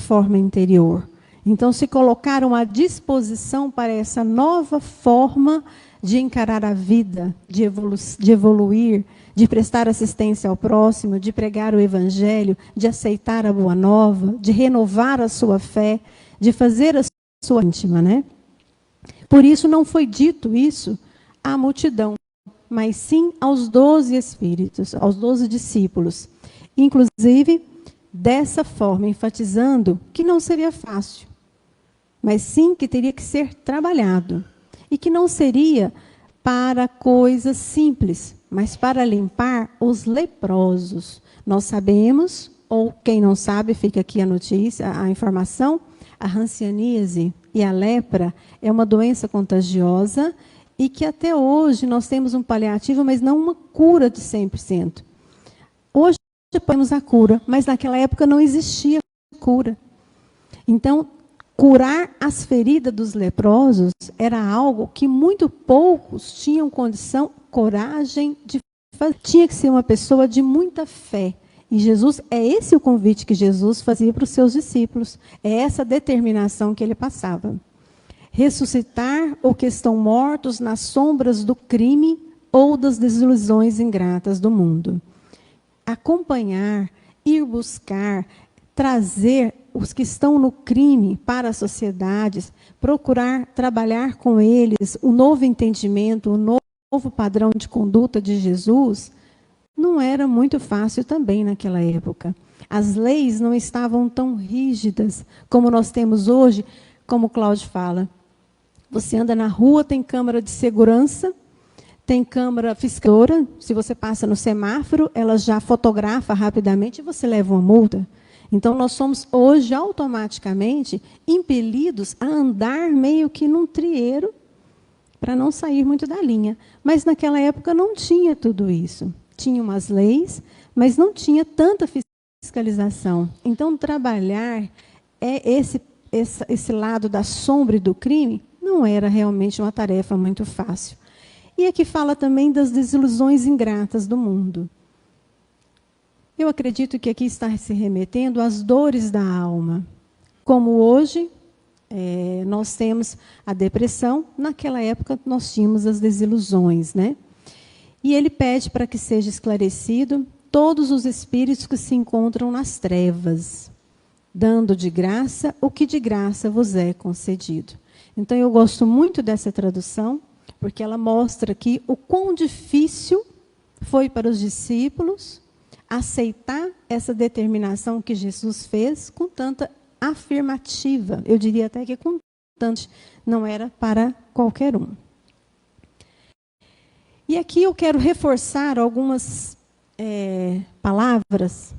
forma interior. Então, se colocaram à disposição para essa nova forma de encarar a vida, de evoluir, de prestar assistência ao próximo, de pregar o evangelho, de aceitar a boa nova, de renovar a sua fé, de fazer a sua íntima, né? Por isso não foi dito isso à multidão, mas sim aos 12 espíritos, aos 12 discípulos. Inclusive, dessa forma, enfatizando que não seria fácil, mas sim que teria que ser trabalhado. E que não seria para coisas simples, mas para limpar os leprosos. Nós sabemos, ou quem não sabe, fica aqui a notícia, a informação, a hanseníase e a lepra é uma doença contagiosa e que até hoje nós temos um paliativo, mas não uma cura de 100%. Hoje temos a cura, mas naquela época não existia cura. Então, curar as feridas dos leprosos era algo que muito poucos tinham condição, coragem de fazer. Tinha que ser uma pessoa de muita fé. E Jesus, é esse o convite que Jesus fazia para os seus discípulos. É essa determinação que ele passava. Ressuscitar os que estão mortos nas sombras do crime ou das desilusões ingratas do mundo. Acompanhar, ir buscar, trazer os que estão no crime para as sociedades, procurar trabalhar com eles o novo entendimento, o novo padrão de conduta de Jesus, não era muito fácil também naquela época. As leis não estavam tão rígidas como nós temos hoje, como Cláudio fala. Você anda na rua, tem câmara de segurança, tem câmara fiscalizadora, se você passa no semáforo, ela já fotografa rapidamente e você leva uma multa. Então, nós somos hoje automaticamente impelidos a andar meio que num trieiro para não sair muito da linha. Mas naquela época não tinha tudo isso. Tinha umas leis, mas não tinha tanta fiscalização. Então, trabalhar esse lado da sombra e do crime não era realmente uma tarefa muito fácil. E aqui fala também das desilusões ingratas do mundo. Eu acredito que aqui está se remetendo às dores da alma. Como hoje, nós temos a depressão, naquela época nós tínhamos as desilusões, né? E ele pede para que seja esclarecido todos os espíritos que se encontram nas trevas, dando de graça o que de graça vos é concedido. Então, eu gosto muito dessa tradução, porque ela mostra aqui o quão difícil foi para os discípulos aceitar essa determinação que Jesus fez com tanta afirmativa. Eu diria até que com tanto, não era para qualquer um. E aqui eu quero reforçar algumas palavras,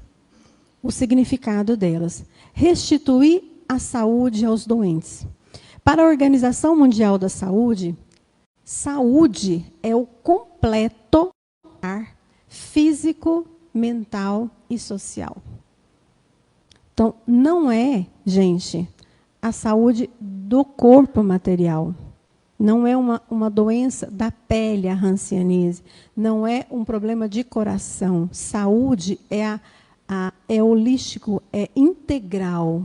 o significado delas. Restituir a saúde aos doentes. Para a Organização Mundial da Saúde, saúde é o completo físico, mental e social. Então, não é, gente, a saúde do corpo material. Não é uma doença da pele, a hanseníase. Não é um problema de coração. Saúde é holístico, é integral.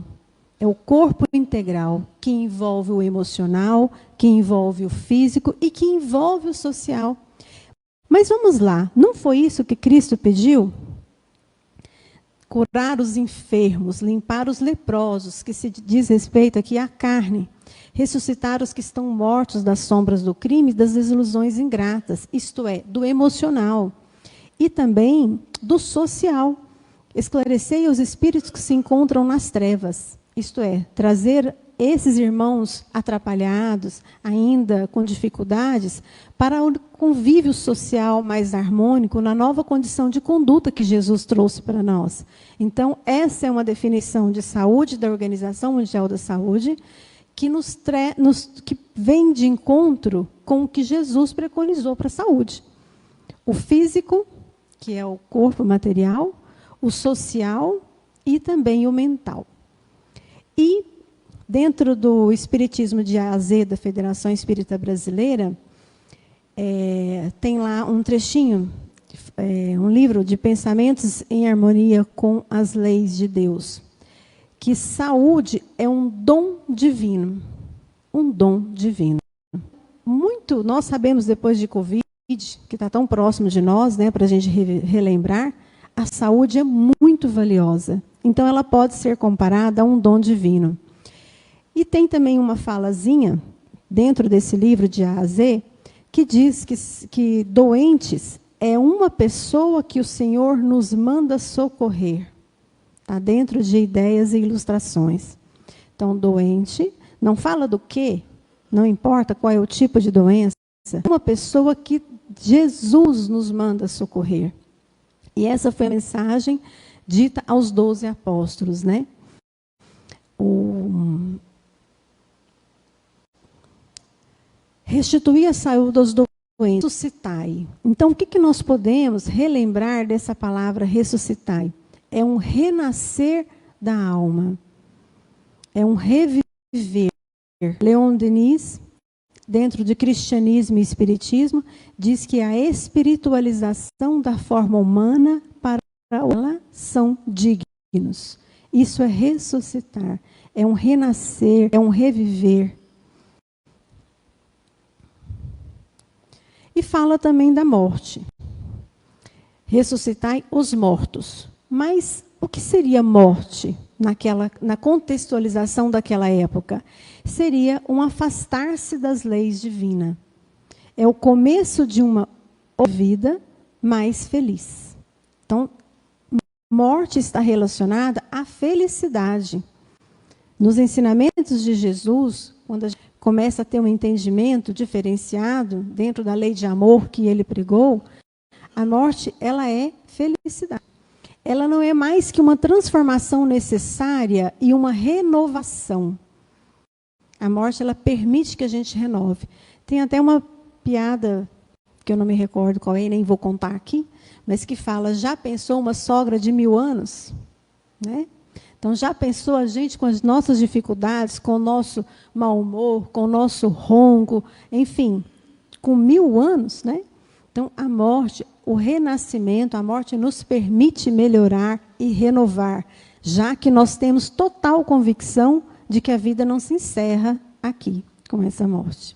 É o corpo integral, que envolve o emocional, que envolve o físico e que envolve o social. Mas vamos lá, não foi isso que Cristo pediu? Curar os enfermos, limpar os leprosos, que se diz respeito aqui à carne. Ressuscitar os que estão mortos das sombras do crime e das desilusões ingratas, isto é, do emocional. E também do social. Esclarecei os espíritos que se encontram nas trevas. Isto é, trazer esses irmãos atrapalhados, ainda com dificuldades, para o convívio social mais harmônico, na nova condição de conduta que Jesus trouxe para nós. Então, essa é uma definição de saúde da Organização Mundial da Saúde, que que vem de encontro com o que Jesus preconizou para a saúde. O físico, que é o corpo material, o social e também o mental. E, dentro do Espiritismo de A a Z, da Federação Espírita Brasileira, tem lá um trechinho, um livro de pensamentos em harmonia com as leis de Deus, que saúde é um dom divino. Um dom divino. Nós sabemos, depois de Covid, que está tão próximo de nós, né, para a gente relembrar, a saúde é muito valiosa. Então, ela pode ser comparada a um dom divino. E tem também uma falazinha, dentro desse livro de A a Z, que diz que doentes é uma pessoa que o Senhor nos manda socorrer. Está dentro de ideias e ilustrações. Então, doente, não fala do quê, não importa qual é o tipo de doença, é uma pessoa que Jesus nos manda socorrer. E essa foi a mensagem dita aos 12 apóstolos, né? Restituir a saúde aos doentes, ressuscitai. Então, o que nós podemos relembrar dessa palavra ressuscitai? É um renascer da alma. É um reviver. Leon Denis, dentro de cristianismo e espiritismo, diz que a espiritualização da forma humana para ela são dignos. Isso é ressuscitar, é um renascer, é um reviver. E fala também da morte. Ressuscitai os mortos. Mas o que seria morte na contextualização daquela época? Seria um afastar-se das leis divinas. É o começo de uma vida mais feliz. Então, morte está relacionada à felicidade. Nos ensinamentos de Jesus, quando a gente começa a ter um entendimento diferenciado dentro da lei de amor que ele pregou, a morte, ela é felicidade. Ela não é mais que uma transformação necessária e uma renovação. A morte, ela permite que a gente renove. Tem até uma piada, que eu não me recordo qual é, nem vou contar aqui, mas que fala, já pensou uma sogra de 1000 anos? Né? Então, já pensou a gente com as nossas dificuldades, com o nosso mau humor, com o nosso ronco, enfim, com 1000 anos, né? Então, a morte, o renascimento, a morte nos permite melhorar e renovar, já que nós temos total convicção de que a vida não se encerra aqui, com essa morte.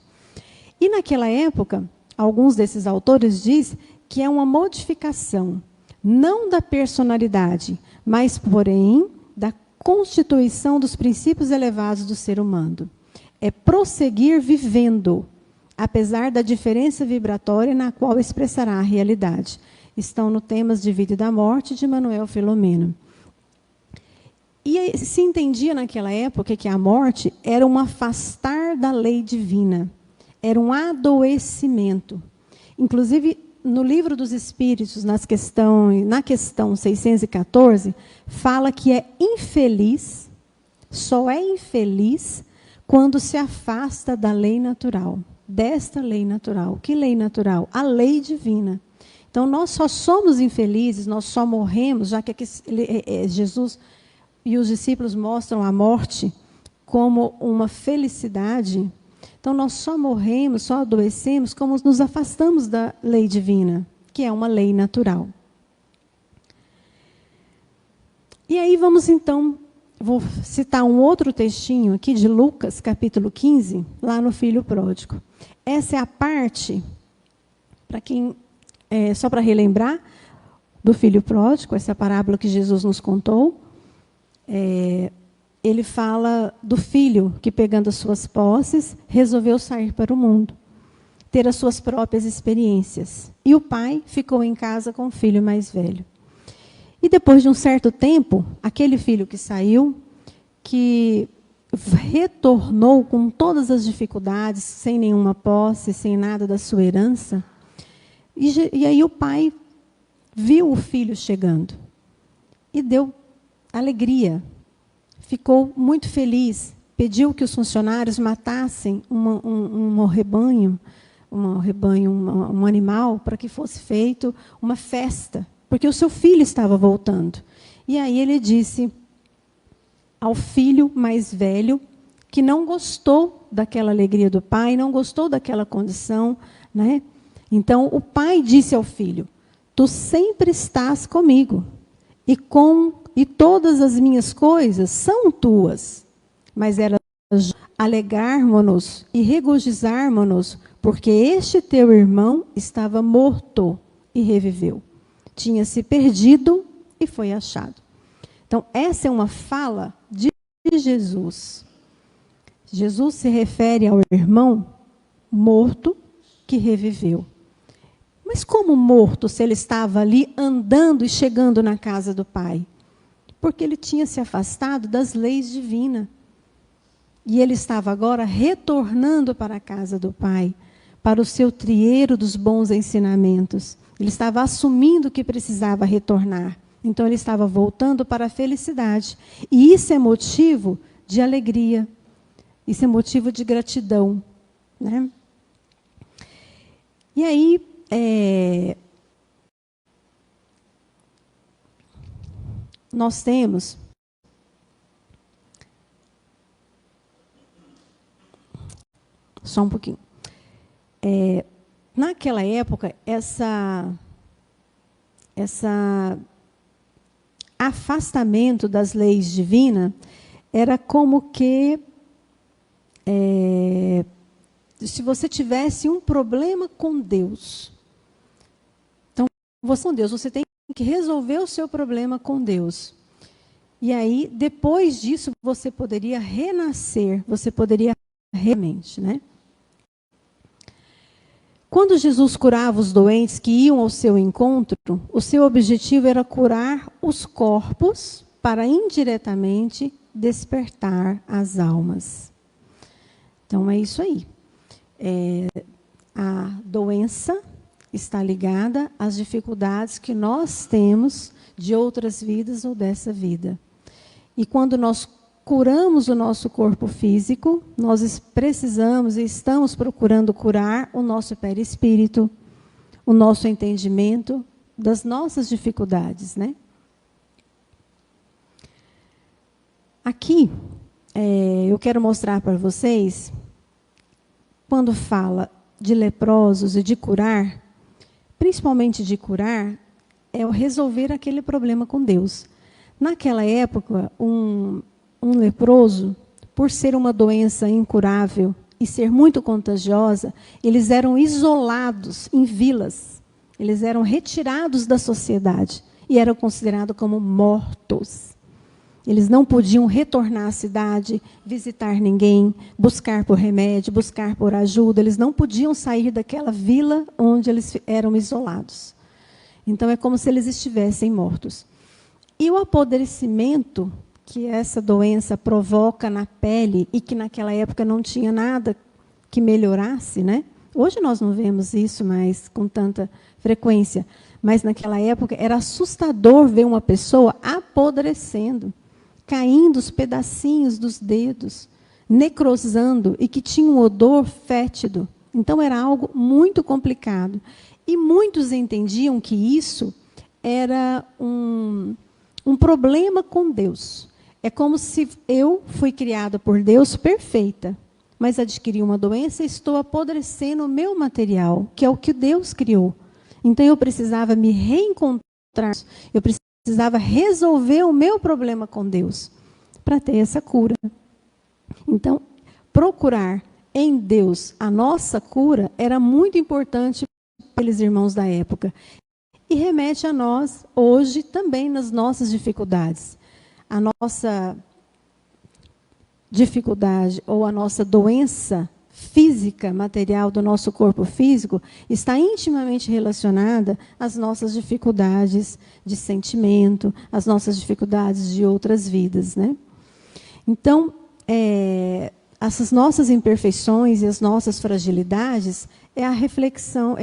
E naquela época, alguns desses autores dizem que é uma modificação, não da personalidade, mas, porém, da constituição dos princípios elevados do ser humano. É prosseguir vivendo, apesar da diferença vibratória na qual expressará a realidade. Estão no Temas de Vida e da Morte, de Manuel Filomeno. E se entendia naquela época que a morte era um afastar da lei divina, era um adoecimento. Inclusive, no Livro dos Espíritos, na questão 614, fala que é infeliz, só é infeliz quando se afasta da lei natural, desta lei natural. Que lei natural? A lei divina. Então, nós só somos infelizes, nós só morremos, já que Jesus e os discípulos mostram a morte como uma felicidade. Então, nós só morremos, só adoecemos, como nos afastamos da lei divina, que é uma lei natural. E aí vamos, então, vou citar um outro textinho aqui de Lucas, capítulo 15, lá no Filho Pródigo. Essa é a parte, para quem, só para relembrar, do Filho Pródigo, essa parábola que Jesus nos contou. Ele fala do filho que, pegando as suas posses, resolveu sair para o mundo, ter as suas próprias experiências. E o pai ficou em casa com o filho mais velho. E depois de um certo tempo, aquele filho que saiu, que retornou com todas as dificuldades, sem nenhuma posse, sem nada da sua herança, e aí o pai viu o filho chegando e deu alegria. Ficou muito feliz, pediu que os funcionários matassem um rebanho, um animal, para que fosse feito uma festa, porque o seu filho estava voltando. E aí ele disse ao filho mais velho, que não gostou daquela alegria do pai, não gostou daquela condição, né? Então o pai disse ao filho, tu sempre estás comigo, e todas as minhas coisas são tuas. Mas era alegrarmos-nos e regozijarmos-nos, porque este teu irmão estava morto e reviveu. Tinha se perdido e foi achado. Então, essa é uma fala de Jesus. Jesus se refere ao irmão morto que reviveu. Mas como morto, se ele estava ali andando e chegando na casa do Pai? Porque ele tinha se afastado das leis divinas. E ele estava agora retornando para a casa do Pai, para o seu trieiro dos bons ensinamentos. Ele estava assumindo que precisava retornar. Então, ele estava voltando para a felicidade. E isso é motivo de alegria. Isso é motivo de gratidão, né? E aí, nós temos só um pouquinho. Naquela época, afastamento das leis divinas era como que se você tivesse um problema com Deus. Então, você tem que resolver o seu problema com Deus. E aí, depois disso, você poderia renascer, você poderia realmente, né? Quando Jesus curava os doentes que iam ao seu encontro, o seu objetivo era curar os corpos para indiretamente despertar as almas. Então, é isso aí. A doença está ligada às dificuldades que nós temos de outras vidas ou dessa vida. E quando nós curamos o nosso corpo físico, nós precisamos e estamos procurando curar o nosso perispírito, o nosso entendimento das nossas dificuldades, né? Aqui, eu quero mostrar para vocês, quando fala de leprosos e de curar, principalmente de curar, é o resolver aquele problema com Deus. Naquela época, um leproso, por ser uma doença incurável e ser muito contagiosa, eles eram isolados em vilas. Eles eram retirados da sociedade e eram considerados como mortos. Eles não podiam retornar à cidade, visitar ninguém, buscar por remédio, buscar por ajuda. Eles não podiam sair daquela vila onde eles eram isolados. Então, é como se eles estivessem mortos. E o apodrecimento que essa doença provoca na pele, e que naquela época não tinha nada que melhorasse, né? Hoje nós não vemos isso mais com tanta frequência, mas naquela época era assustador ver uma pessoa apodrecendo, caindo os pedacinhos dos dedos, necrosando, e que tinha um odor fétido. Então, era algo muito complicado. E muitos entendiam que isso era um problema com Deus. É como se eu fui criada por Deus perfeita, mas adquiri uma doença e estou apodrecendo o meu material, que é o que Deus criou. Então, eu precisava me reencontrar, eu precisava resolver o meu problema com Deus, para ter essa cura. Então, procurar em Deus a nossa cura era muito importante para aqueles irmãos da época. E remete a nós, hoje, também nas nossas dificuldades. A nossa dificuldade ou a nossa doença física, material do nosso corpo físico, está intimamente relacionada às nossas dificuldades de sentimento, às nossas dificuldades de outras vidas, né? Então, essas nossas imperfeições e as nossas fragilidades é a reflexão,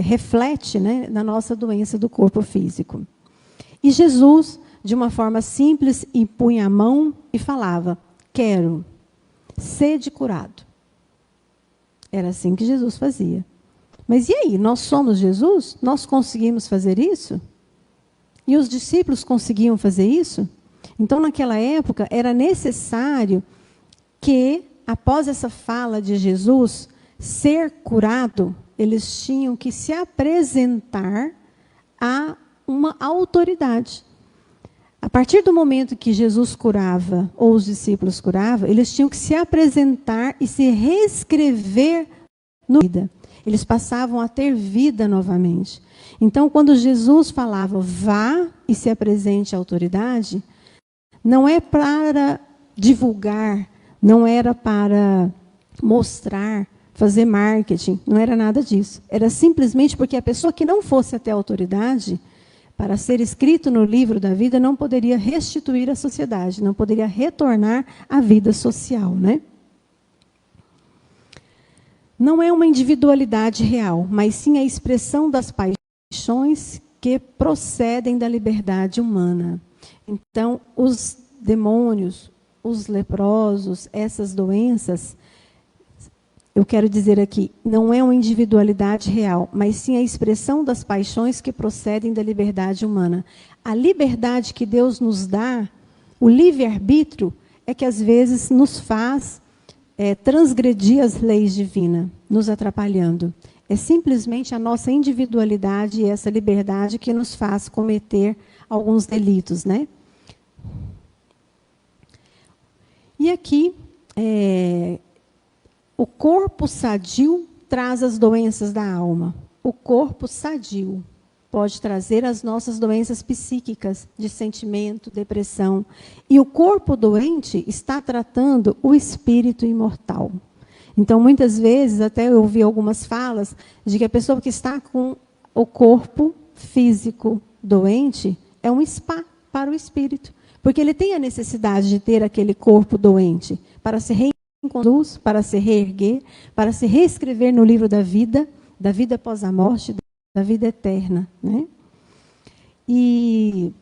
reflete, né, na nossa doença do corpo físico. E Jesus, de uma forma simples, impunha a mão e falava: quero, sede curado. Era assim que Jesus fazia. Mas e aí, nós somos Jesus? Nós conseguimos fazer isso? E os discípulos conseguiam fazer isso? Então, naquela época, era necessário que, após essa fala de Jesus, ser curado, eles tinham que se apresentar a uma autoridade. A partir do momento que Jesus curava, ou os discípulos curavam, eles tinham que se apresentar e se reescrever na vida. Eles passavam a ter vida novamente. Então, quando Jesus falava, vá e se apresente à autoridade, não é para divulgar, não era para mostrar, fazer marketing, não era nada disso. Era simplesmente porque a pessoa que não fosse até a autoridade, para ser escrito no livro da vida, não poderia restituir à sociedade, não poderia retornar à vida social, né? Não é uma individualidade real, mas sim a expressão das paixões que procedem da liberdade humana. Então, os demônios, os leprosos, essas doenças, eu quero dizer aqui, não é uma individualidade real, mas sim a expressão das paixões que procedem da liberdade humana. A liberdade que Deus nos dá, o livre-arbítrio, é que às vezes nos faz transgredir as leis divinas, nos atrapalhando. É simplesmente a nossa individualidade e essa liberdade que nos faz cometer alguns delitos, né? E aqui, o corpo sadio traz as doenças da alma. O corpo sadio pode trazer as nossas doenças psíquicas, de sentimento, depressão. E o corpo doente está tratando o espírito imortal. Então, muitas vezes, até eu ouvi algumas falas, de que a pessoa que está com o corpo físico doente é um spa para o espírito. Porque ele tem a necessidade de ter aquele corpo doente para se reencontrar, para se reerguer, para se reescrever no livro da vida após a morte, da vida eterna, né? E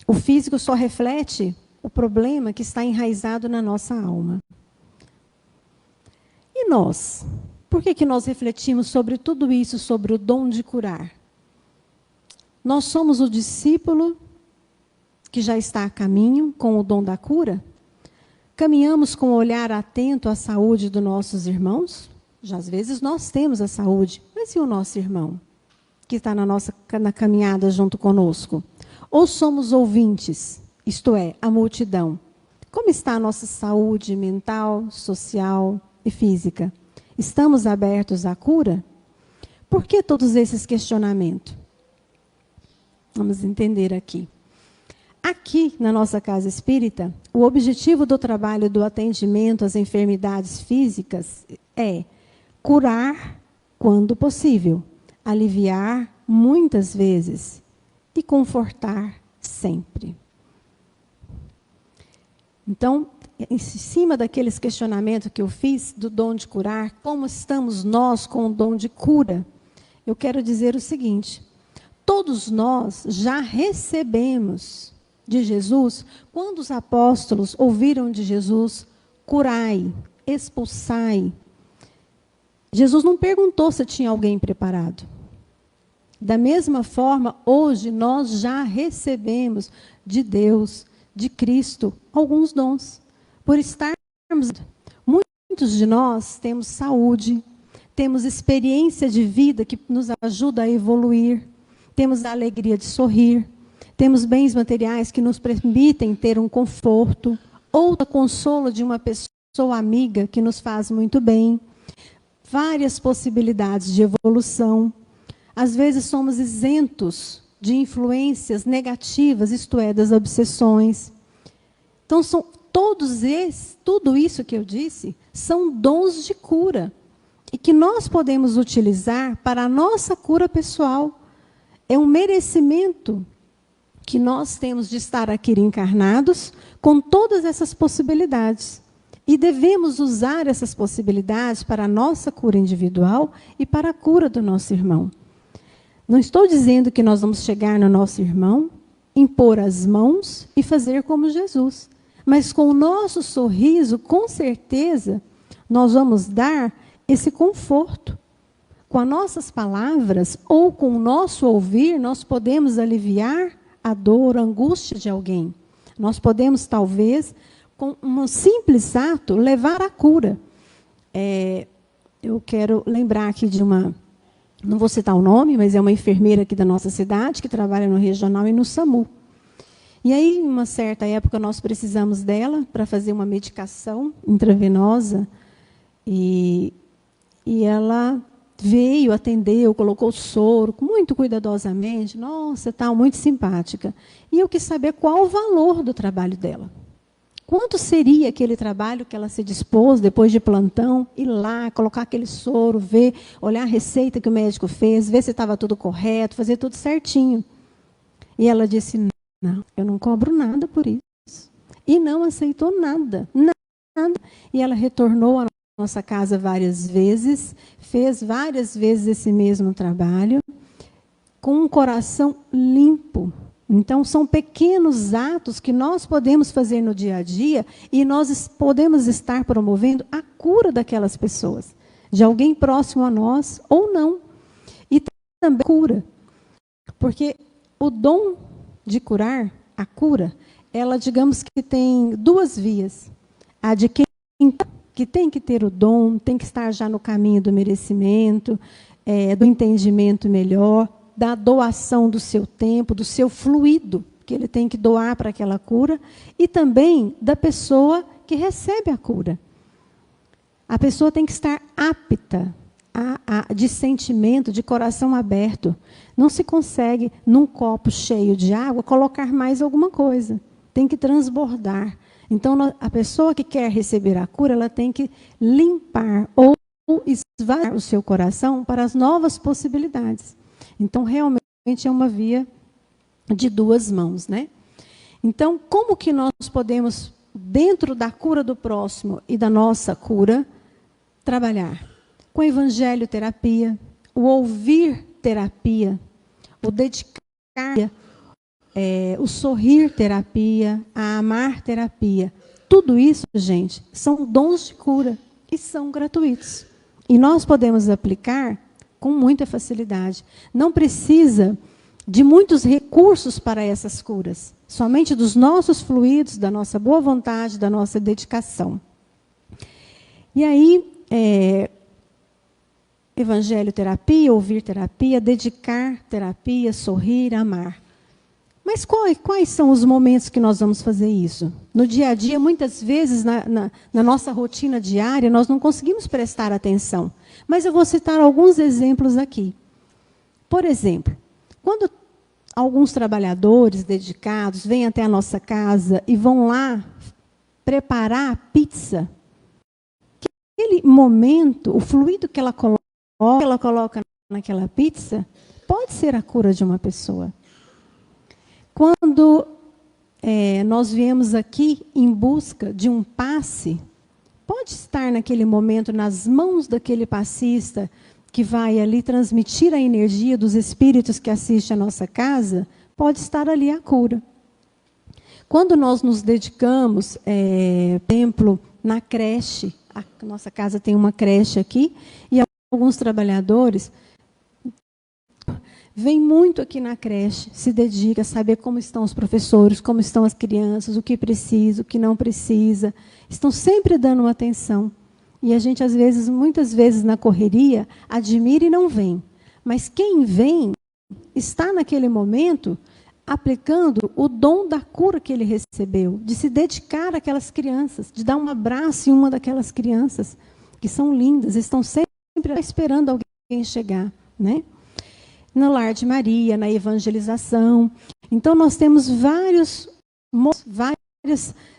o físico só reflete o problema que está enraizado na nossa alma. E nós? Por que nós refletimos sobre tudo isso, sobre o dom de curar? Nós somos o discípulo que já está a caminho com o dom da cura? Caminhamos com o olhar atento à saúde dos nossos irmãos? Já às vezes nós temos a saúde, mas e o nosso irmão, que está na caminhada junto conosco? Ou somos ouvintes, isto é, a multidão? Como está a nossa saúde mental, social e física? Estamos abertos à cura? Por que todos esses questionamentos? Vamos entender aqui. Aqui, na nossa casa espírita, o objetivo do trabalho do atendimento às enfermidades físicas é curar quando possível, aliviar muitas vezes e confortar sempre. Então, em cima daqueles questionamentos que eu fiz do dom de curar, como estamos nós com o dom de cura, eu quero dizer o seguinte: todos nós já recebemos de Jesus, quando os apóstolos ouviram de Jesus, curai, expulsai. Jesus não perguntou se tinha alguém preparado. Da mesma forma, hoje nós já recebemos de Deus, de Cristo, alguns dons. Por estarmos, muitos de nós temos saúde, temos experiência de vida que nos ajuda a evoluir, temos a alegria de sorrir, temos bens materiais que nos permitem ter um conforto, ou o consolo de uma pessoa amiga que nos faz muito bem, várias possibilidades de evolução. Às vezes somos isentos de influências negativas, isto é, das obsessões. Então, tudo isso que eu disse, são dons de cura, e que nós podemos utilizar para a nossa cura pessoal. É um merecimento que nós temos de estar aqui encarnados com todas essas possibilidades. E devemos usar essas possibilidades para a nossa cura individual e para a cura do nosso irmão. Não estou dizendo que nós vamos chegar no nosso irmão, impor as mãos e fazer como Jesus. Mas com o nosso sorriso, com certeza, nós vamos dar esse conforto. Com as nossas palavras ou com o nosso ouvir, nós podemos aliviar a dor, a angústia de alguém. Nós podemos, talvez, com um simples ato, levar à cura. Eu quero lembrar aqui de uma não vou citar o nome, mas é uma enfermeira aqui da nossa cidade, que trabalha no regional e no SAMU. E aí, em uma certa época, nós precisamos dela para fazer uma medicação intravenosa, e ela veio, atendeu, colocou soro, muito cuidadosamente. Nossa, tal, muito simpática. E eu quis saber qual o valor do trabalho dela. Quanto seria aquele trabalho que ela se dispôs, depois de plantão, ir lá, colocar aquele soro, ver, olhar a receita que o médico fez, ver se estava tudo correto, fazer tudo certinho. E ela disse, não, eu não cobro nada por isso. E não aceitou nada, nada. E ela retornou à nossa casa várias vezes, fez várias vezes esse mesmo trabalho, com um coração limpo. Então, são pequenos atos que nós podemos fazer no dia a dia e nós podemos estar promovendo a cura daquelas pessoas, de alguém próximo a nós ou não. E também a cura, porque o dom de curar, a cura, ela, digamos que tem duas vias. A de quem que tem que ter o dom, tem que estar já no caminho do merecimento, do entendimento melhor, da doação do seu tempo, do seu fluido, que ele tem que doar para aquela cura, e também da pessoa que recebe a cura. A pessoa tem que estar apta, de sentimento, de coração aberto. Não se consegue, num copo cheio de água, colocar mais alguma coisa. Tem que transbordar. Então, a pessoa que quer receber a cura, ela tem que limpar ou esvaziar o seu coração para as novas possibilidades. Então, realmente é uma via de duas mãos, né? Então, como que nós podemos, dentro da cura do próximo e da nossa cura, trabalhar? Com a evangelho terapia, o ouvir terapia, o dedicar, o sorrir terapia, a amar terapia. Tudo isso, gente, são dons de cura e são gratuitos. E nós podemos aplicar com muita facilidade. Não precisa de muitos recursos para essas curas, somente dos nossos fluidos, da nossa boa vontade, da nossa dedicação. E aí, evangelho terapia, ouvir terapia, dedicar terapia, sorrir, amar. Mas quais são os momentos que nós vamos fazer isso? No dia a dia, muitas vezes, na nossa rotina diária, nós não conseguimos prestar atenção. Mas eu vou citar alguns exemplos aqui. Por exemplo, quando alguns trabalhadores dedicados vêm até a nossa casa e vão lá preparar a pizza, aquele momento, o fluido que ela coloca naquela pizza, pode ser a cura de uma pessoa. Quando nós viemos aqui em busca de um passe, pode estar naquele momento nas mãos daquele passista que vai ali transmitir a energia dos espíritos que assistem à nossa casa, pode estar ali a cura. Quando nós nos dedicamos, por exemplo, na creche, a nossa casa tem uma creche aqui, e alguns trabalhadores vêm muito aqui na creche, se dedica a saber como estão os professores, como estão as crianças, o que precisa, o que não precisa. Estão sempre dando uma atenção. E a gente, às vezes, muitas vezes na correria, admira e não vem. Mas quem vem está naquele momento aplicando o dom da cura que ele recebeu, de se dedicar àquelas crianças, de dar um abraço em uma daquelas crianças, que são lindas, estão sempre esperando alguém chegar, né? No Lar de Maria, na evangelização. Então, nós temos várias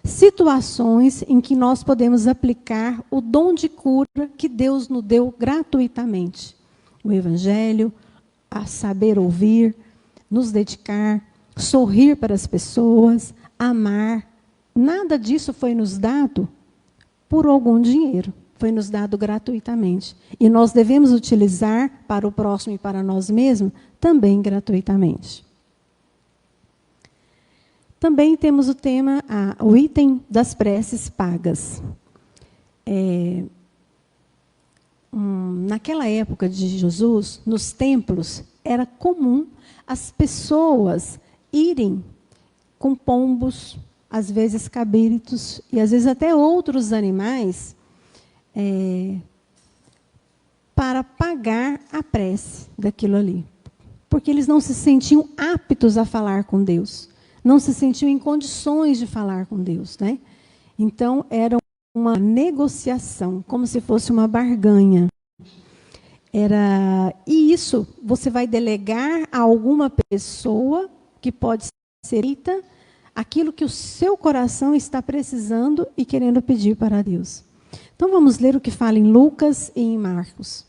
situações em que nós podemos aplicar o dom de cura que Deus nos deu gratuitamente. O evangelho, a saber ouvir, nos dedicar, sorrir para as pessoas, amar. Nada disso foi nos dado por algum dinheiro. Foi nos dado gratuitamente. E nós devemos utilizar para o próximo e para nós mesmos também gratuitamente. Também temos o tema, o item das preces pagas. Naquela época de Jesus, nos templos, era comum as pessoas irem com pombos, às vezes cabritos, e às vezes até outros animais, para pagar a prece daquilo ali. Porque eles não se sentiam aptos a falar com Deus. Não se sentiam em condições de falar com Deus, né? Então, era uma negociação, como se fosse uma barganha. E isso você vai delegar a alguma pessoa que pode ser feita aquilo que o seu coração está precisando e querendo pedir para Deus. Então, vamos ler o que fala em Lucas e em Marcos.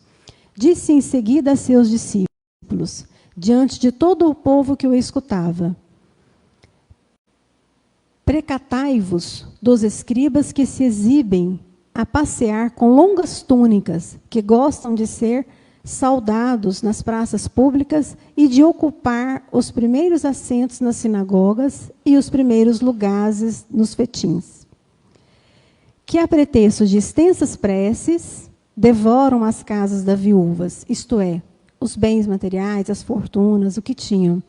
Disse em seguida a seus discípulos, diante de todo o povo que o escutava: precatai-vos dos escribas que se exibem a passear com longas túnicas, que gostam de ser saudados nas praças públicas e de ocupar os primeiros assentos nas sinagogas e os primeiros lugares nos fetins. Que, a pretexto de extensas preces, devoram as casas das viúvas, isto é, os bens materiais, as fortunas, o que tinham.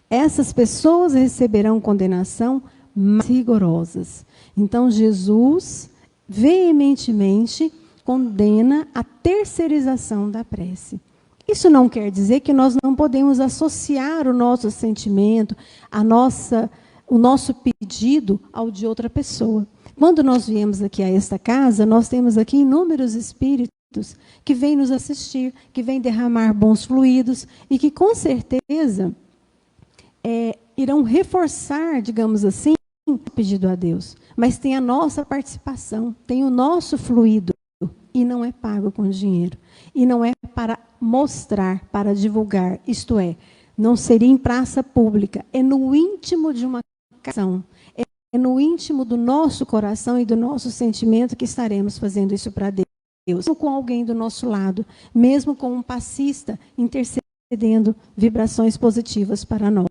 Essas pessoas receberão condenação mais rigorosas. Então, Jesus veementemente condena a terceirização da prece. Isso não quer dizer que nós não podemos associar o nosso sentimento, o nosso pedido ao de outra pessoa. Quando nós viemos aqui a esta casa, nós temos aqui inúmeros espíritos que vêm nos assistir, que vêm derramar bons fluidos e que, com certeza, irão reforçar, digamos assim, o pedido a Deus. Mas tem a nossa participação, tem o nosso fluido, e não é pago com dinheiro. E não é para mostrar, para divulgar, isto é, não seria em praça pública, é no íntimo de uma canção, é no íntimo do nosso coração e do nosso sentimento que estaremos fazendo isso para Deus. Mesmo com alguém do nosso lado, mesmo com um passista intercedendo vibrações positivas para nós.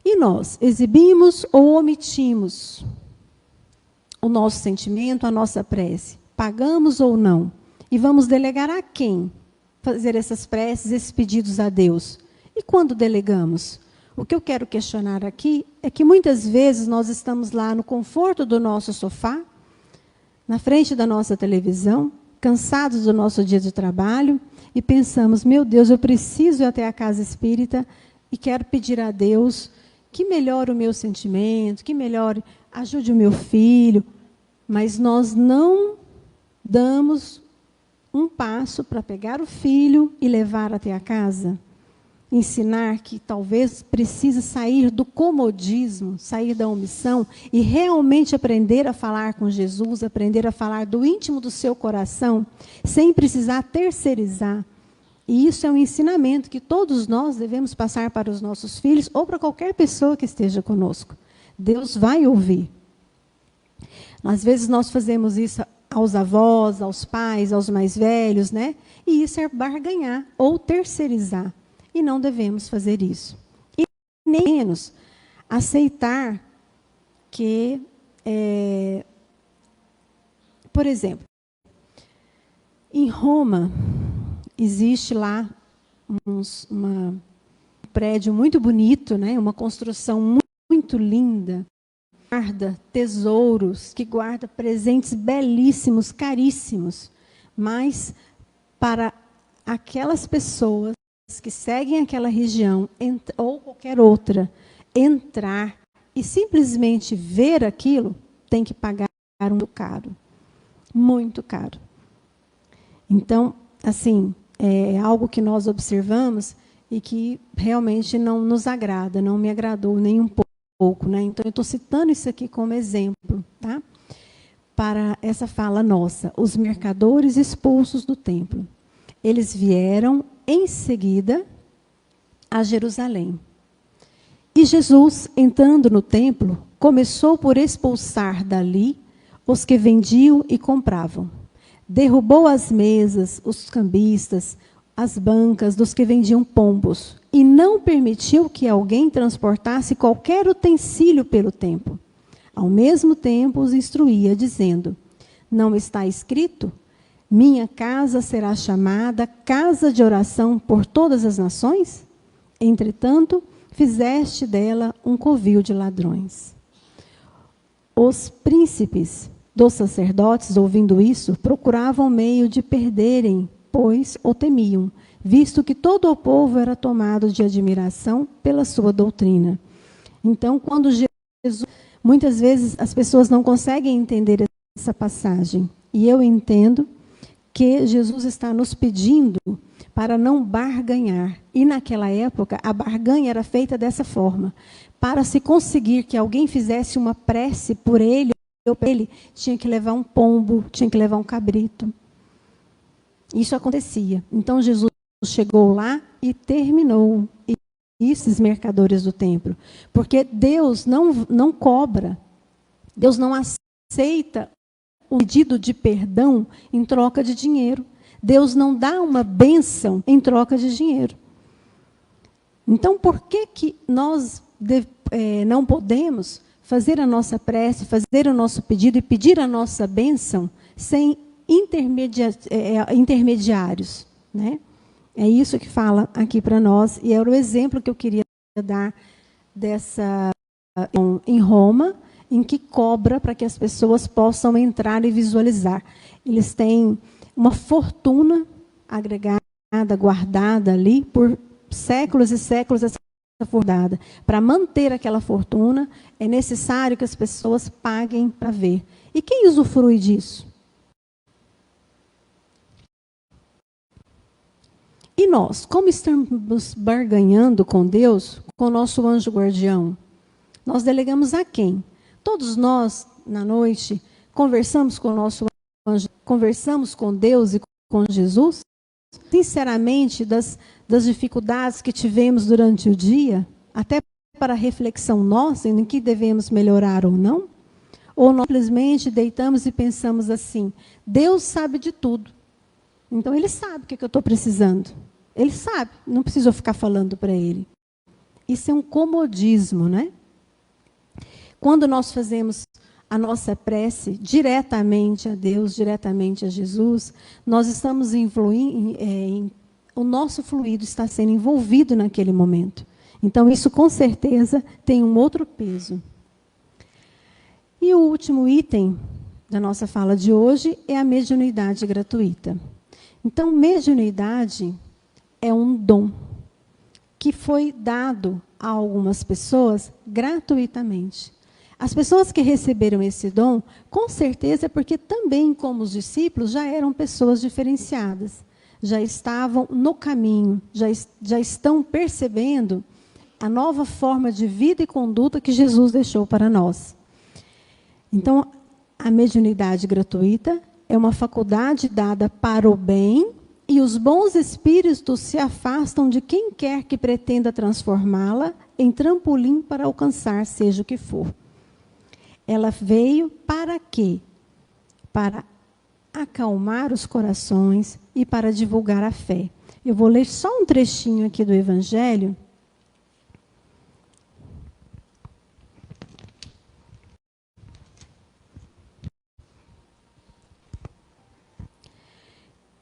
E nós exibimos ou omitimos o nosso sentimento, a nossa prece? Pagamos ou não? E vamos delegar a quem fazer essas preces, esses pedidos a Deus? E quando delegamos? O que eu quero questionar aqui é que muitas vezes nós estamos lá no conforto do nosso sofá, na frente da nossa televisão, cansados do nosso dia de trabalho, e pensamos: meu Deus, eu preciso ir até a casa espírita e quero pedir a Deus que melhore o meu sentimento, que melhore, ajude o meu filho, mas nós não damos um passo para pegar o filho e levar até a casa. Ensinar que talvez precisa sair do comodismo, sair da omissão e realmente aprender a falar com Jesus, aprender a falar do íntimo do seu coração, sem precisar terceirizar. E isso é um ensinamento que todos nós devemos passar para os nossos filhos ou para qualquer pessoa que esteja conosco. Deus vai ouvir. Às vezes nós fazemos isso aos avós, aos pais, aos mais velhos, né? E isso é barganhar ou terceirizar. E não devemos fazer isso. E nem menos aceitar que, por exemplo, em Roma, existe lá um prédio muito bonito, né? Uma construção muito linda, guarda tesouros, que guarda presentes belíssimos, caríssimos, mas para aquelas pessoas que seguem aquela região, ou qualquer outra, entrar e simplesmente ver aquilo, tem que pagar muito caro. Muito caro. Então, assim, é algo que nós observamos e que realmente não nos agrada, não me agradou nem um pouco, né? Então, eu estou citando isso aqui como exemplo, tá? Para essa fala nossa, os mercadores expulsos do templo. Eles vieram em seguida a Jerusalém. E Jesus, entrando no templo, começou por expulsar dali os que vendiam e compravam. Derrubou as mesas, os cambistas, as bancas dos que vendiam pombos, e não permitiu que alguém transportasse qualquer utensílio pelo templo. Ao mesmo tempo os instruía, dizendo: não está escrito: minha casa será chamada casa de oração por todas as nações? Entretanto, fizeste dela um covil de ladrões. Os príncipes dos sacerdotes, ouvindo isso, procuravam meio de perderem, pois o temiam, visto que todo o povo era tomado de admiração pela sua doutrina. Então, quando Jesus... Muitas vezes as pessoas não conseguem entender essa passagem. E eu entendo que Jesus está nos pedindo para não barganhar. E naquela época, a barganha era feita dessa forma. Para se conseguir que alguém fizesse uma prece por ele, tinha que levar um pombo, tinha que levar um cabrito. Isso acontecia. Então, Jesus chegou lá e terminou esses mercadores do templo. Porque Deus não cobra. Deus não aceita o pedido de perdão em troca de dinheiro. Deus não dá uma bênção em troca de dinheiro. Então, por que nós não podemos fazer a nossa prece, fazer o nosso pedido e pedir a nossa bênção sem intermediários, né? É isso que fala aqui para nós, e era o exemplo que eu queria dar em Roma, em que cobra para que as pessoas possam entrar e visualizar. Eles têm uma fortuna agregada, guardada ali, por séculos e séculos, essa fortuna. Para manter aquela fortuna, é necessário que as pessoas paguem para ver. E quem usufrui disso? E nós, como estamos barganhando com Deus, com o nosso anjo guardião? Nós delegamos a quem? Todos nós, na noite, conversamos com o nosso anjo, conversamos com Deus e com Jesus? Sinceramente, das dificuldades que tivemos durante o dia, até para reflexão nossa, em que devemos melhorar ou não? Ou nós simplesmente deitamos e pensamos assim, Deus sabe de tudo. Então, Ele sabe o que eu estou precisando. Ele sabe, não preciso ficar falando para Ele. Isso é um comodismo, né? Quando nós fazemos a nossa prece diretamente a Deus, diretamente a Jesus, nós estamos o nosso fluido está sendo envolvido naquele momento. Então, isso com certeza tem um outro peso. E o último item da nossa fala de hoje é a mediunidade gratuita. Então, mediunidade é um dom que foi dado a algumas pessoas gratuitamente. As pessoas que receberam esse dom, com certeza é porque também, como os discípulos, já eram pessoas diferenciadas. Já estavam no caminho, já estão percebendo a nova forma de vida e conduta que Jesus deixou para nós. Então, a mediunidade gratuita é uma faculdade dada para o bem, e os bons espíritos se afastam de quem quer que pretenda transformá-la em trampolim para alcançar seja o que for. Ela veio para quê? Para acalmar os corações e para divulgar a fé. Eu vou ler só um trechinho aqui do Evangelho.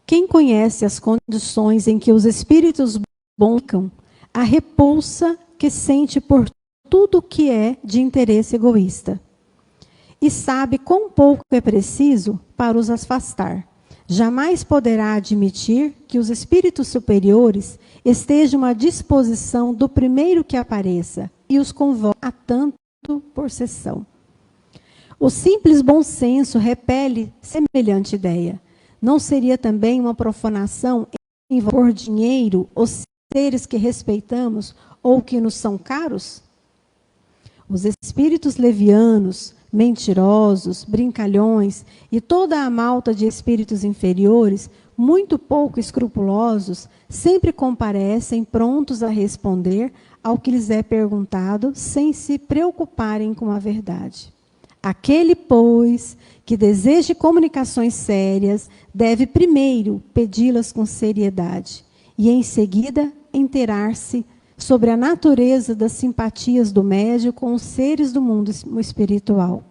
Quem conhece as condições em que os espíritos bons ficam, a repulsa que sente por tudo que é de interesse egoísta, e sabe quão pouco é preciso para os afastar, jamais poderá admitir que os espíritos superiores estejam à disposição do primeiro que apareça e os convoque a tanto por sessão. O simples bom senso repele semelhante ideia. Não seria também uma profanação em por dinheiro os seres que respeitamos ou que nos são caros? Os espíritos levianos, mentirosos, brincalhões e toda a malta de espíritos inferiores, muito pouco escrupulosos, sempre comparecem prontos a responder ao que lhes é perguntado, sem se preocuparem com a verdade. Aquele, pois, que deseje comunicações sérias, deve primeiro pedi-las com seriedade e, em seguida, inteirar-se sobre a natureza das simpatias do médium com os seres do mundo espiritual.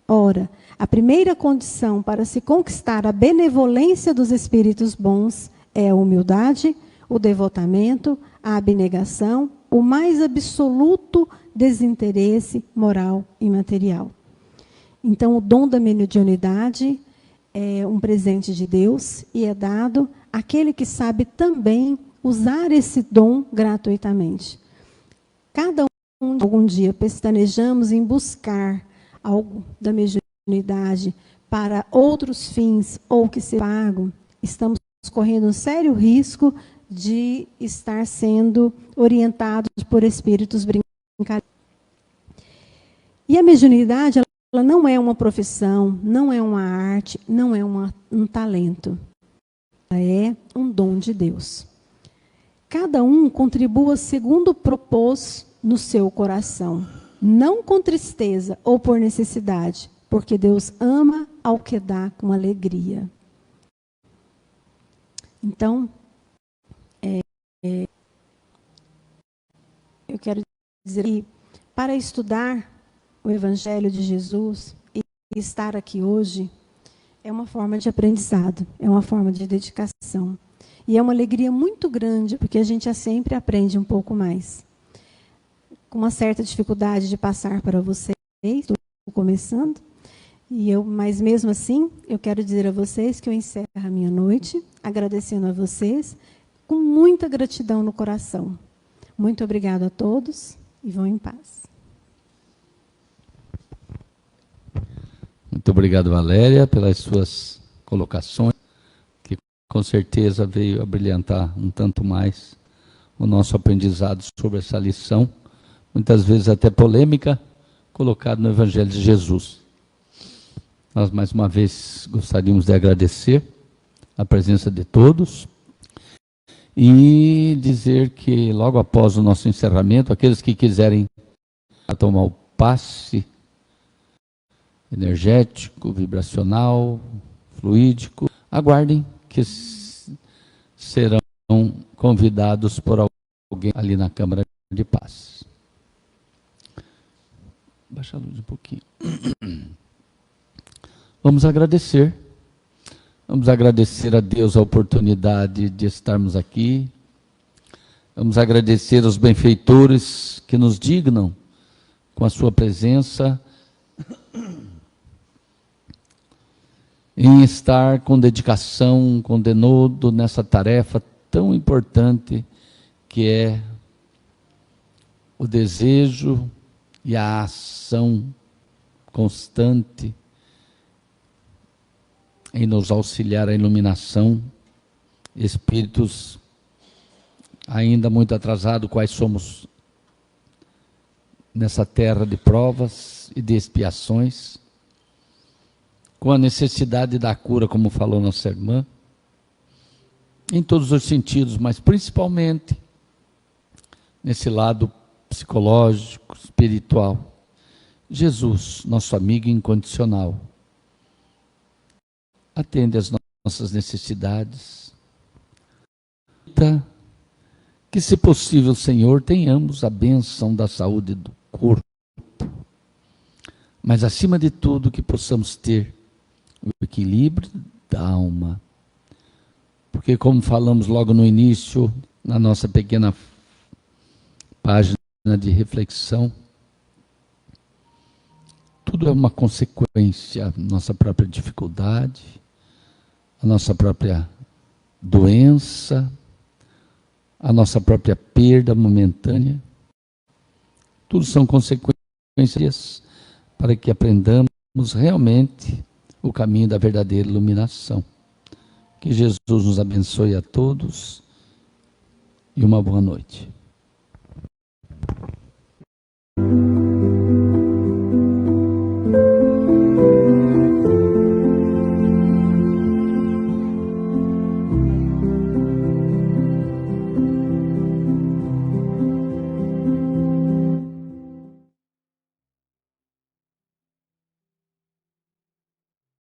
Ora, a primeira condição para se conquistar a benevolência dos espíritos bons é a humildade, o devotamento, a abnegação, o mais absoluto desinteresse moral e material. Então, o dom da mediunidade é um presente de Deus e é dado àquele que sabe também usar esse dom gratuitamente. Cada um, algum dia, pestanejamos em buscar algo da mediunidade para outros fins ou que se pagam, estamos correndo um sério risco de estar sendo orientados por espíritos brincalhões. E a mediunidade, ela não é uma profissão, não é uma arte, não é um talento. Ela é um dom de Deus. Cada um contribua segundo propôs no seu coração, não com tristeza ou por necessidade, porque Deus ama ao que dá com alegria. Então, eu quero dizer que para estudar o Evangelho de Jesus e estar aqui hoje é uma forma de aprendizado, é uma forma de dedicação. E é uma alegria muito grande, porque a gente sempre aprende um pouco mais. Com uma certa dificuldade de passar para vocês, estou começando, mas mesmo assim, eu quero dizer a vocês que eu encerro a minha noite, agradecendo a vocês, com muita gratidão no coração. Muito obrigado a todos e vão em paz. Muito obrigado, Valéria, pelas suas colocações, que com certeza veio a brilhantar um tanto mais o nosso aprendizado sobre essa lição, muitas vezes até polêmica, colocada no Evangelho de Jesus. Nós, mais uma vez, gostaríamos de agradecer a presença de todos e dizer que, logo após o nosso encerramento, aqueles que quiserem tomar o passe energético, vibracional, fluídico, aguardem que serão convidados por alguém ali na Câmara de Paz. Baixa a luz um pouquinho. Vamos agradecer a Deus a oportunidade de estarmos aqui. Vamos agradecer aos benfeitores que nos dignam com a sua presença em estar com dedicação, com denodo nessa tarefa tão importante que é o desejo e a ação constante em nos auxiliar à iluminação, espíritos ainda muito atrasados, quais somos nessa terra de provas e de expiações, com a necessidade da cura, como falou nossa irmã, em todos os sentidos, mas principalmente nesse lado psicológico, espiritual. Jesus, nosso amigo incondicional, atende às nossas necessidades. Que, se possível, Senhor, tenhamos a bênção da saúde do corpo, mas, acima de tudo, que possamos ter o equilíbrio da alma. Porque, como falamos logo no início, na nossa pequena página de reflexão, tudo é uma consequência, nossa própria dificuldade, a nossa própria doença, a nossa própria perda momentânea. Tudo são consequências para que aprendamos realmente o caminho da verdadeira iluminação. Que Jesus nos abençoe a todos e uma boa noite.